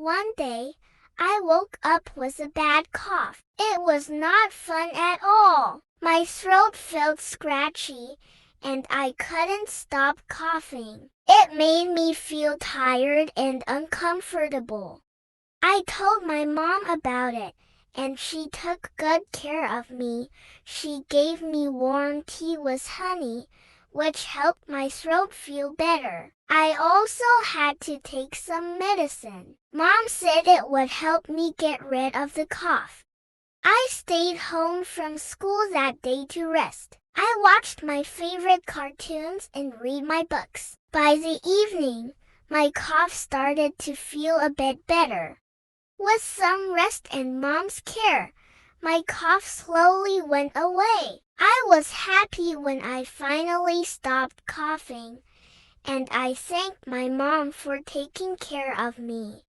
One day, I woke up with a bad cough. It was not fun at all. My throat felt scratchy, and I couldn't stop coughing. It made me feel tired and uncomfortable. I told my mom about it, and she took good care of me. She gave me warm tea with honey, which helped my throat feel better. I also had to take some medicine. Mom said it would help me get rid of the cough. I stayed home from school that day to rest. I watched my favorite cartoons and read my books. By the evening, my cough started to feel a bit better. With some rest and Mom's care, my cough slowly went away. I was happy when I finally stopped coughing, and I thanked my mom for taking care of me.